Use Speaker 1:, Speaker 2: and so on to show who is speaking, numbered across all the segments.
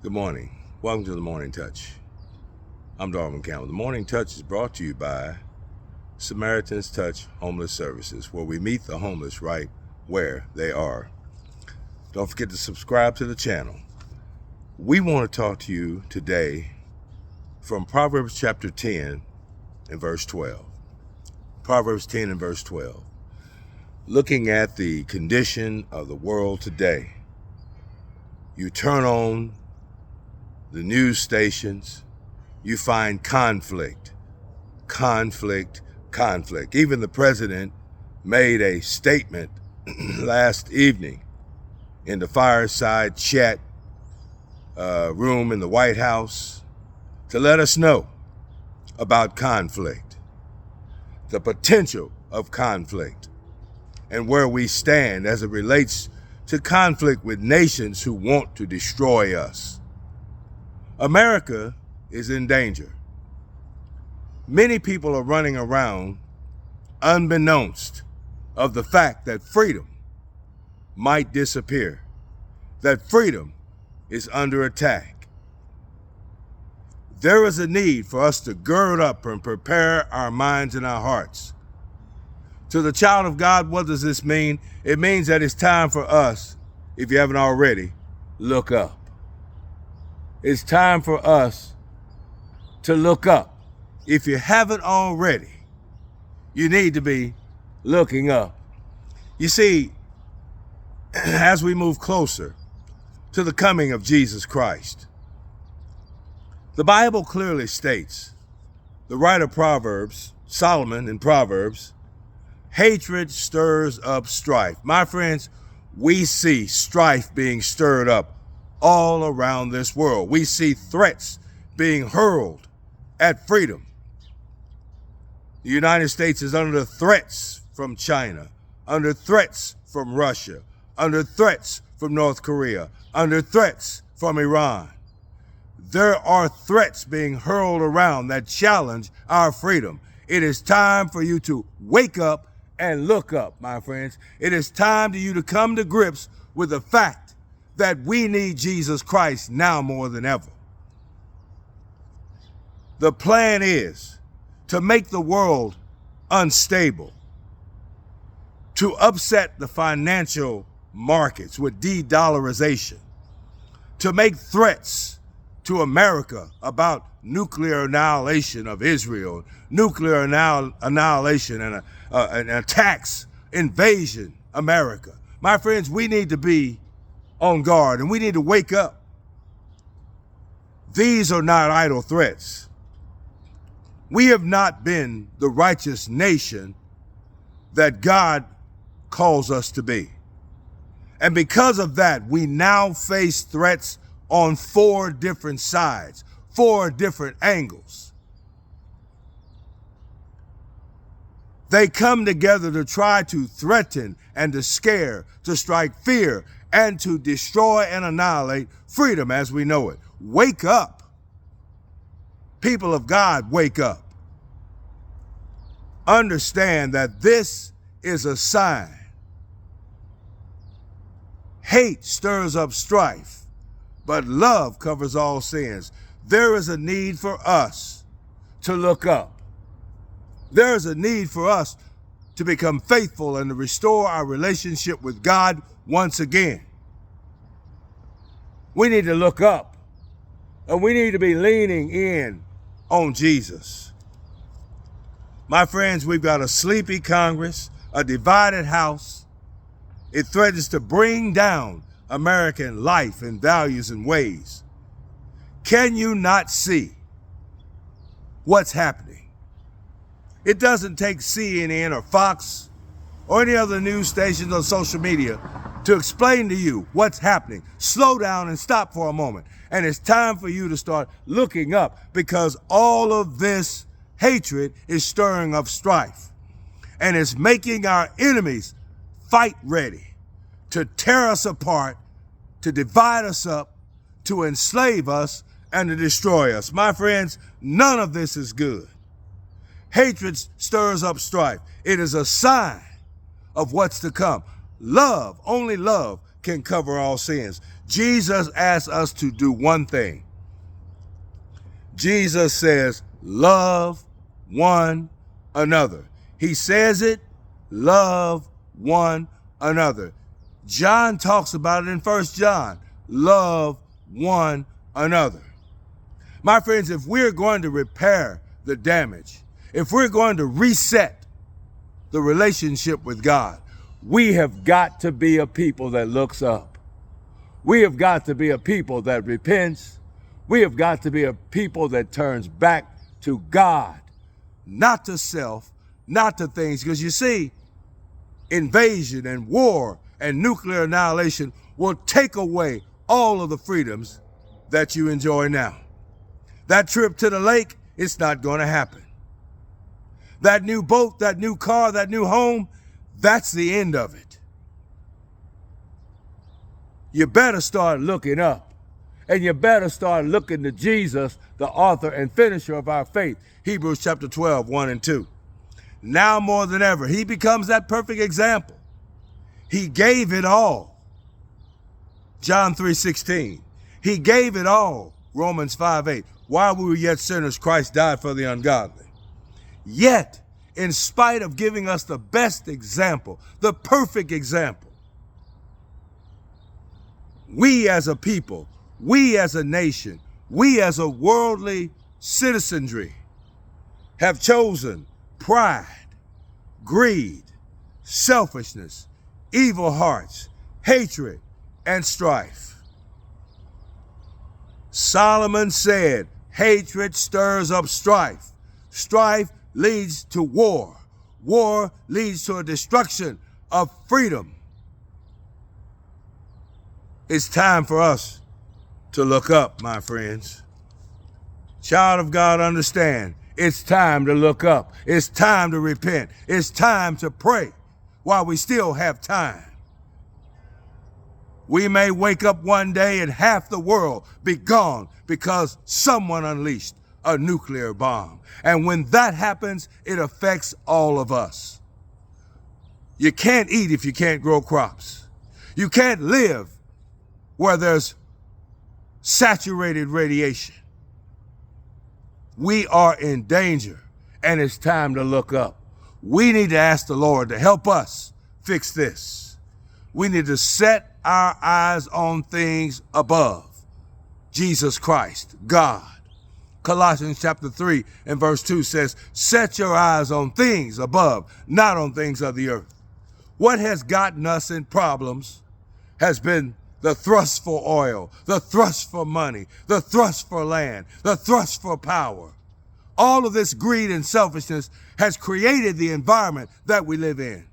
Speaker 1: Good morning. Welcome to The Morning Touch. I'm Darwin Campbell. The Morning Touch is brought to you by Samaritan's Touch Homeless Services, where we meet the homeless right where they are. Don't forget to subscribe to the channel. We want to talk to you today from Proverbs chapter 10 and verse 12. Proverbs 10 and verse 12. Looking at the condition of the world today, you turn on the news stations, you find conflict. Even the president made a statement last evening in the fireside chat room in the White House to let us know about conflict, the potential of conflict, and where we stand as it relates to conflict with nations who want to destroy us. America is in danger. Many people are running around unbeknownst of the fact that freedom might disappear, that freedom is under attack. There is a need for us to gird up and prepare our minds and our hearts. To the child of God, what does this mean? It means that it's time for us, if you haven't already, look up. It's time for us to look up. If you haven't already, you need to be looking up. You see, as we move closer to the coming of Jesus Christ, the Bible clearly states, the writer of Proverbs, Solomon in Proverbs, hatred stirs up strife. My friends, we see strife being stirred up all around this world. We see threats being hurled at freedom. The United States is under threats from China, under threats from Russia, under threats from North Korea, under threats from Iran. There are threats being hurled around that challenge our freedom. It is time for you to wake up and look up, my friends. It is time for you to come to grips with the fact that we need Jesus Christ now more than ever. The plan is to make the world unstable, to upset the financial markets with de-dollarization, to make threats to America about nuclear annihilation of Israel, nuclear annihilation and attacks, invasion America. My friends, we need to be on guard and we need to wake up. These are not idle threats. We have not been the righteous nation that God calls us to be. And because of that, we now face threats on 4 different sides, 4 different angles. They come together to try to threaten and to scare, to strike fear, and to destroy and annihilate freedom as we know it. Wake up. People of God, wake up. Understand that this is a sign. Hate stirs up strife, but love covers all sins. There is a need for us to look up. There is a need for us to become faithful and to restore our relationship with God once again. We need to look up and we need to be leaning in on Jesus. My friends, we've got a sleepy Congress, a divided House. It threatens to bring down American life and values and ways. Can you not see what's happening? It doesn't take CNN or Fox or any other news stations on social media to explain to you what's happening. Slow down and stop for a moment. And it's time for you to start looking up, because all of this hatred is stirring up strife. And it's making our enemies fight ready to tear us apart, to divide us up, to enslave us, and to destroy us. My friends, none of this is good. Hatred stirs up strife. It is a sign of what's to come. Love, only love, can cover all sins. Jesus asks us to do one thing. Jesus says, love one another. He says it, love one another. John talks about it in 1 John, love one another. My friends, if we're going to repair the damage, if we're going to reset the relationship with God, we have got to be a people that looks up. We have got to be a people that repents. We have got to be a people that turns back to God, not to self, not to things. Because you see, invasion and war and nuclear annihilation will take away all of the freedoms that you enjoy now. That trip to the lake, it's not going to happen. That new boat, that new car, that new home, that's the end of it. You better start looking up, and you better start looking to Jesus, the author and finisher of our faith. Hebrews chapter 12, 1 and 2. Now more than ever, he becomes that perfect example. He gave it all. John 3:16. He gave it all. Romans 5:8. While we were yet sinners, Christ died for the ungodly. Yet, in spite of giving us the best example, the perfect example, we as a people, we as a nation, we as a worldly citizenry have chosen pride, greed, selfishness, evil hearts, hatred, and strife. Solomon said, hatred stirs up strife. Strife leads to war. War leads to a destruction of freedom. It's time for us to look up, my friends. Child of God, understand, it's time to look up. It's time to repent. It's time to pray while we still have time. We may wake up one day and half the world be gone because someone unleashed a nuclear bomb. And when that happens, it affects all of us. You can't eat if you can't grow crops. You can't live where there's saturated radiation. We are in danger, and it's time to look up. We need to ask the Lord to help us fix this. We need to set our eyes on things above. Jesus Christ, God. Colossians chapter 3 and verse 2 says, set your eyes on things above, not on things of the earth. What has gotten us in problems has been the thrust for oil, the thrust for money, the thrust for land, the thrust for power. All of this greed and selfishness has created the environment that we live in.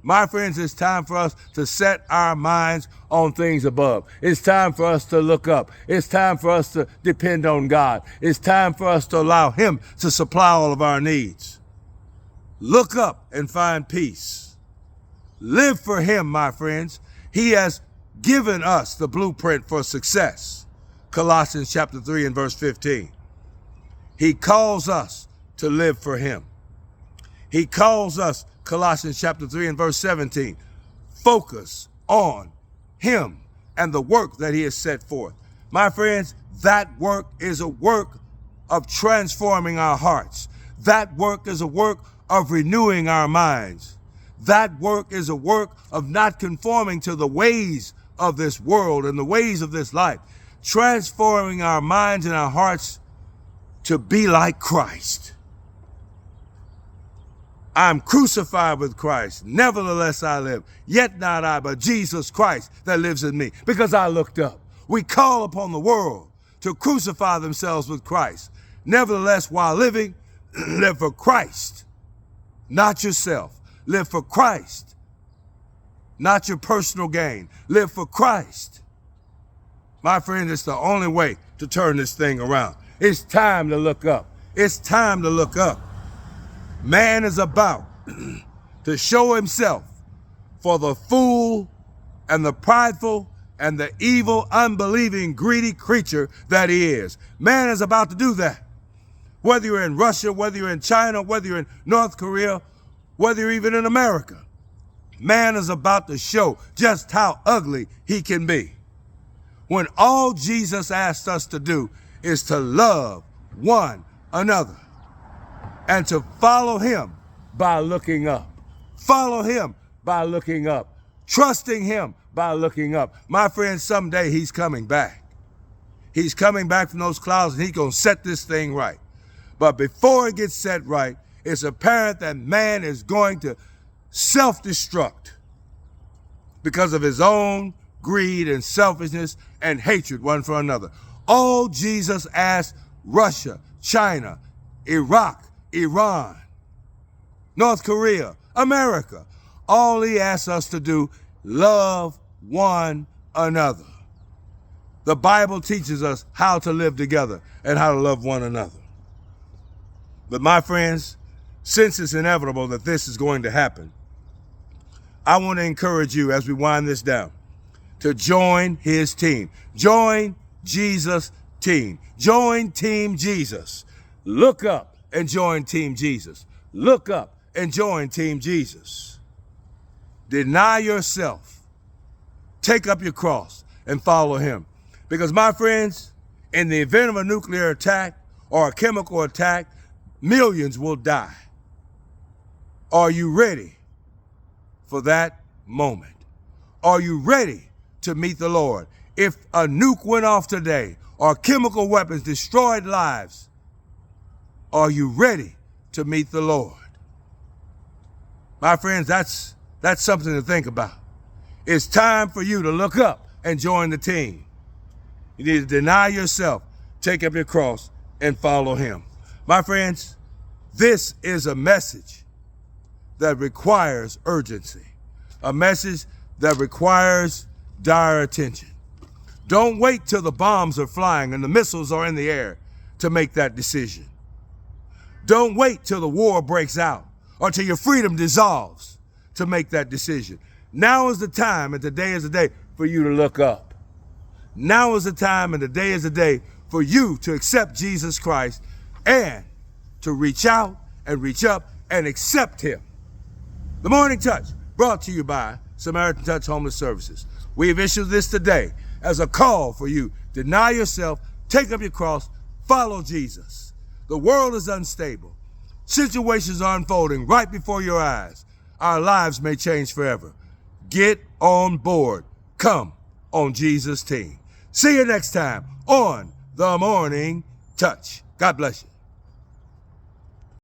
Speaker 1: My friends, it's time for us to set our minds on things above. It's time for us to look up. It's time for us to depend on God. It's time for us to allow Him to supply all of our needs. Look up and find peace. Live for Him, my friends. He has given us the blueprint for success. Colossians chapter 3 and verse 15. He calls us to live for Him. He calls us, Colossians chapter 3 and verse 17, focus on Him and the work that He has set forth. My friends, that work is a work of transforming our hearts. That work is a work of renewing our minds. That work is a work of not conforming to the ways of this world and the ways of this life, transforming our minds and our hearts to be like Christ. I'm crucified with Christ. Nevertheless I live. Yet not I, but Jesus Christ that lives in me. Because I looked up. We call upon the world to crucify themselves with Christ. Nevertheless, while living, live for Christ, not yourself. Live for Christ, not your personal gain. Live for Christ. My friend, it's the only way to turn this thing around. It's time to look up. It's time to look up. Man is about to show himself for the fool and the prideful and the evil, unbelieving, greedy creature that he is. Man is about to do that. Whether you're in Russia, whether you're in China, whether you're in North Korea, whether you're even in America, man is about to show just how ugly he can be. when all Jesus asked us to do is to love one another and to follow him by looking up. Follow him by looking up. Trusting him by looking up. My friends, someday he's coming back. He's coming back from those clouds and he's going to set this thing right. But before it gets set right, it's apparent that man is going to self-destruct because of his own greed and selfishness and hatred one for another. All Jesus asked Russia, China, Iraq, Iran, North Korea, America, all he asks us to do, love one another. The Bible teaches us how to live together and how to love one another. But my friends, since it's inevitable that this is going to happen, I want to encourage you as we wind this down to join his team. Join Jesus' team. Join Team Jesus. Look up and join Team Jesus. Look up and join Team Jesus. Deny yourself. Take up your cross and follow him. Because my friends, in the event of a nuclear attack or a chemical attack, millions will die. Are you ready for that moment? Are you ready to meet the Lord? If a nuke went off today or chemical weapons destroyed lives, are you ready to meet the Lord? My friends, that's something to think about. It's time for you to look up and join the team. You need to deny yourself, take up your cross, and follow him. My friends, this is a message that requires urgency, a message that requires dire attention. Don't wait till the bombs are flying and the missiles are in the air to make that decision. Don't wait till the war breaks out or till your freedom dissolves to make that decision. Now is the time and today is the day for you to look up. Now is the time and today is the day for you to accept Jesus Christ and to reach out and reach up and accept him. The Morning Touch, brought to you by Samaritan Touch Homeless Services. We have issued this today as a call for you. Deny yourself, take up your cross, follow Jesus. The world is unstable. Situations are unfolding right before your eyes. Our lives may change forever. Get on board. Come on Jesus' team. See you next time on The Morning Touch. God bless you.